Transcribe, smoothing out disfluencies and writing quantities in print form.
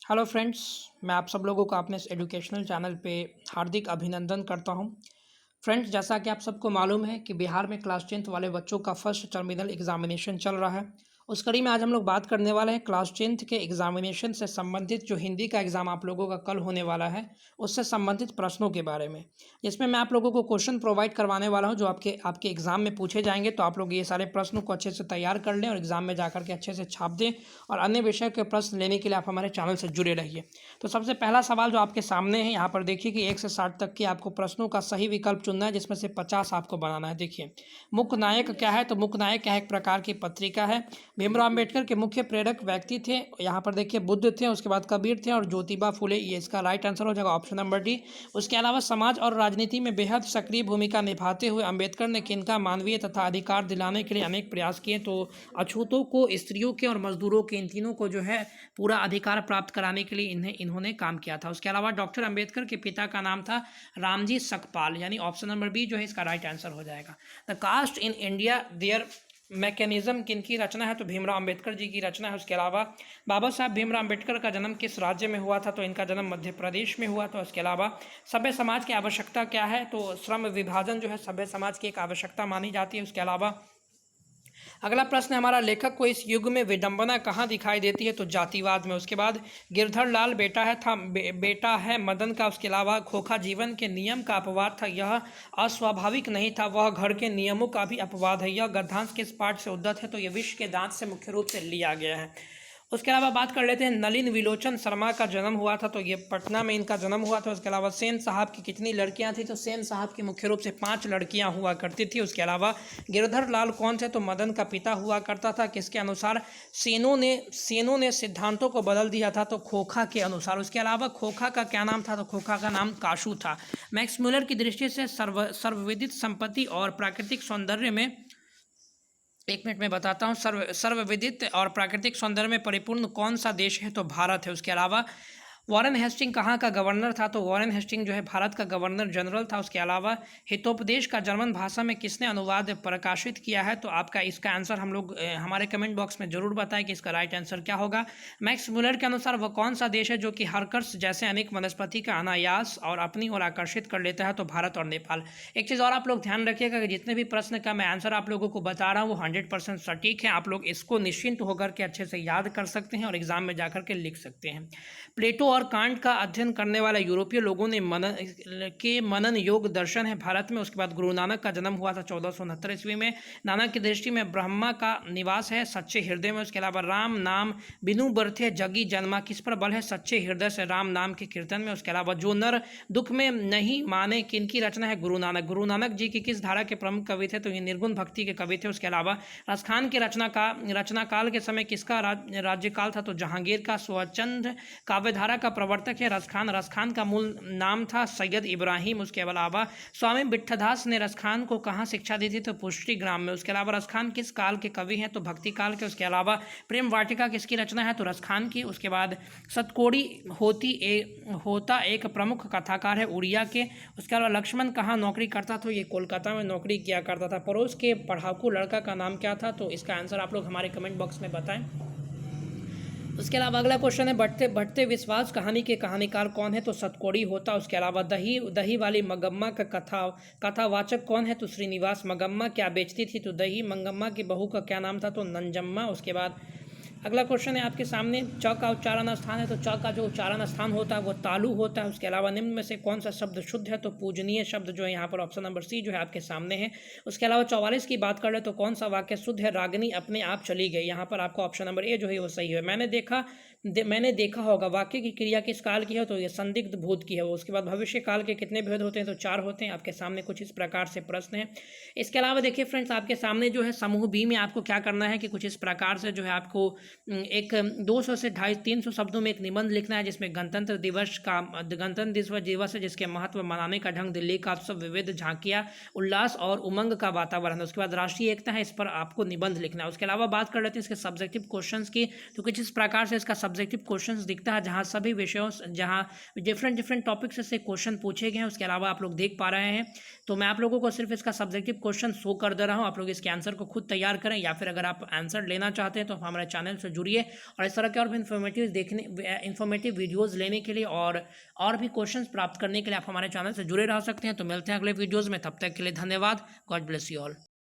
Hello friends, मैं आप सब लोगों का अपने इस एजुकेशनल चैनल पे हार्दिक अभिनंदन करता हूं। फ्रेंड्स, जैसा कि आप सबको मालूम है कि बिहार में क्लास 10th वाले बच्चों का फर्स्ट टर्मिनल एग्जामिनेशन चल रहा है। उस कड़ी में आज हम लोग बात करने वाले हैं क्लास 10th के एग्जामिनेशन से संबंधित जो हिंदी का एग्ज़ाम आप लोगों का कल होने वाला है, उससे संबंधित प्रश्नों के बारे में। इसमें मैं आप लोगों को क्वेश्चन प्रोवाइड करवाने वाला हूं जो आपके आपके एग्ज़ाम में पूछे जाएंगे। तो आप लोग ये सारे प्रश्नों को अच्छे से तैयार कर लें और एग्ज़ाम में जाकर के अच्छे से छाप दें। और अन्य विषय के प्रश्न लेने के लिए आप हमारे चैनल से जुड़े रहिए। तो सबसे पहला सवाल जो आपके सामने है, यहाँ पर देखिए कि 1 से 60 तक के आपको प्रश्नों का सही विकल्प चुनना है, जिसमें से 50 आपको बनाना है। देखिए, मुख्य नायक क्या है? तो मुख्य नायक क्या है? एक प्रकार की पत्रिका है। भीमराव अम्बेडकर के मुख्य प्रेरक व्यक्ति थे, यहाँ पर देखिए बुद्ध थे, उसके बाद कबीर थे और ज्योतिबा फुले। ये इसका राइट आंसर हो जाएगा ऑप्शन नंबर डी। उसके अलावा समाज और राजनीति में बेहद सक्रिय भूमिका निभाते हुए अम्बेडकर ने किनका मानवीय तथा अधिकार दिलाने के लिए अनेक प्रयास किए? तो अछूतों को, स्त्रियों के और मजदूरों के, इन तीनों को जो है पूरा अधिकार प्राप्त कराने के लिए इन्होंने काम किया था। उसके अलावा डॉक्टर अंबेडकर के पिता का नाम था रामजी सकपाल, यानी ऑप्शन नंबर बी जो है इसका राइट आंसर हो जाएगा। The caste in India their mechanism किनकी रचना है? तो भीमराव अंबेडकर जी की रचना है। उसके अलावा बाबा साहब भीमराव अंबेडकर का जन्म किस राज्य में हुआ था? तो इनका जन्म मध्य प्रदेश में हुआ था। उसके अलावा सभ्य समाज की आवश्यकता क्या है? तो श्रम विभाजन जो है सभ्य समाज की एक आवश्यकता मानी जाती है। उसके अलावा अगला प्रश्न है हमारा, लेखक को इस युग में विडंबना कहाँ दिखाई देती है? तो जातिवाद में। उसके बाद गिरधर लाल बेटा है मदन का। उसके अलावा खोखा जीवन के नियम का अपवाद था, यह अस्वाभाविक नहीं था, वह घर के नियमों का भी अपवाद है। यह गद्यांश किस पाठ से उद्धत है? तो यह विश्व के दांत से मुख्य रूप से लिया गया है। उसके अलावा बात कर लेते हैं, नलिन विलोचन शर्मा का जन्म हुआ था, तो ये पटना में इनका जन्म हुआ था। उसके अलावा सेन साहब की कितनी लड़कियां थी? तो सेन साहब की मुख्य रूप से 5 लड़कियां हुआ करती थी। उसके अलावा गिरधर लाल कौन थे? तो मदन का पिता हुआ करता था, किसके अनुसार? सेनों ने सिद्धांतों को बदल दिया था, तो खोखा के अनुसार। उसके अलावा खोखा का क्या नाम था? तो खोखा का नाम काशू था। मैक्स मुलर की दृष्टि से सर्वविदित संपत्ति और प्राकृतिक सौंदर्य में, एक मिनट में बताता हूँ, सर्वविदित और प्राकृतिक सौंदर्य में परिपूर्ण कौन सा देश है? तो भारत है। उसके अलावा वॉरेन हेस्टिंग कहाँ का गवर्नर था? तो वॉरेन हेस्टिंग जो है भारत का गवर्नर जनरल था। उसके अलावा हितोपदेश का जर्मन भाषा में किसने अनुवाद प्रकाशित किया है? तो आपका इसका आंसर हम लोग हमारे कमेंट बॉक्स में जरूर बताएं कि इसका राइट आंसर क्या होगा। मैक्स मुलर के अनुसार वह कौन सा देश है जो कि हरकर्स जैसे अनेक वनस्पति का अनायास और अपनी ओर आकर्षित कर लेता है? तो भारत और नेपाल। एक चीज़ और आप लोग ध्यान रखिएगा कि जितने भी प्रश्न का मैं आंसर आप लोगों को बता रहा हूँ वो 100% सटीक है। आप लोग इसको निश्चिंत होकर के अच्छे से याद कर सकते हैं और एग्जाम में जाकर के लिख सकते हैं। प्लेटो और कांट का अध्ययन करने वाले यूरोपीय लोगों ने मनन योग दर्शन है भारत में। उसके बाद गुरु नानक का जन्म हुआ था 1469 ईस्वी में। नानक की दृष्टि में ब्रह्मा का निवास है सच्चे हृदय में। उसके अलावा राम नाम बिनु बरथे जगी जन्मा किस पर बल है? सच्चे हृदय से राम नाम के कीर्तन में। उसके अलावा जो नर दुख में नहीं माने किनकी रचना है? गुरु नानक। गुरु नानक जी की किस धारा के प्रमुख कवि थे? तो ये निर्गुण भक्ति के कवि थे। उसके अलावा रसखान के रचना काल के समय किसका राज्यकाल था? तो जहांगीर का। स्वच्छंद काव्यधारा का प्रवर्तक है रसखान। रसखान का मूल नाम था सैयद इब्राहिम। उसके अलावा स्वामी विट्ठदास ने रसखान को कहाँ शिक्षा दी थी? तो पुष्टि ग्राम में। उसके अलावा रसखान किस काल के कवि हैं? तो भक्ति काल के। उसके अलावा प्रेम वाटिका किसकी रचना है? तो रसखान की। उसके बाद सतकोड़ी होता एक प्रमुख कथाकार है उड़िया के। उसके अलावा लक्ष्मण कहाँ नौकरी करता? तो ये कोलकाता में नौकरी किया करता था। पड़ोस के पढ़ाकू लड़का का नाम क्या था? तो इसका आंसर आप लोग हमारे कमेंट बॉक्स में बताएं। उसके अलावा अगला क्वेश्चन है, बढ़ते विश्वास कहानी के कहानीकार कौन है? तो सतकोड़ी होता। उसके अलावा दही वाली मगम्मा का कथावाचक कौन है? तो श्रीनिवास। मगम्मा क्या बेचती थी? तो दही। मंगम्मा की बहू का क्या नाम था? तो नंजम्मा। उसके बाद अगला क्वेश्चन है आपके सामने, च का उच्चारण स्थान है, तो च का जो उच्चारण स्थान होता है वो तालु होता है। उसके अलावा निम्न में से कौन सा शब्द शुद्ध है? तो पूजनीय शब्द जो है यहाँ पर ऑप्शन नंबर सी जो है आपके सामने है। उसके अलावा 44 की बात कर ले तो कौन सा वाक्य शुद्ध है? रागिनी अपने आप चली गई। यहाँ पर आपको ऑप्शन नंबर ए जो है वो सही है। मैंने देखा होगा वाक्य की क्रिया किस काल की है? तो ये संदिग्ध भूत की है वो। उसके बाद भविष्य काल के कितने भेद होते हैं? तो 4 होते हैं। आपके सामने कुछ इस प्रकार से प्रश्न है। इसके अलावा देखिए फ्रेंड्स, आपके सामने जो है समूह बी में आपको क्या करना है कि कुछ इस प्रकार से जो है आपको एक 200 से 250-300 शब्दों में एक निबंध लिखना है, जिसमें गणतंत्र दिवस है जिसके महत्व, मनाने का ढंग, दिल्ली का उत्सव, विविध झांकियां, उल्लास और उमंग का वातावरण। उसके बाद राष्ट्रीय एकता है, इस पर आपको निबंध लिखना है। उसके अलावा बात कर लेते हैं इसके सब्जेक्टिव क्वेश्चंस की। तो कुछ इस प्रकार से इसका सब्जेक्टिव क्वेश्चंस दिखता है, जहां सभी विषयों जहां डिफरेंट टॉपिक्स से क्वेश्चन पूछे गए हैं, उसके अलावा आप लोग देख पा रहे हैं। तो मैं आप लोगों को सिर्फ इसका सब्जेक्टिव क्वेश्चन शो कर दे रहा हूँ, आप लोग इसके आंसर को खुद तैयार करें, या फिर अगर आप आंसर लेना चाहते हैं तो हमारे चैनल से जुड़िए और इस तरह के और भी इन्फॉर्मेटिव वीडियोज़ लेने के लिए और भी क्वेश्चन प्राप्त करने के लिए आप हमारे चैनल से जुड़े रह सकते हैं। तो मिलते हैं अगले वीडियोज़ में, तब तक के लिए धन्यवाद। God bless you all.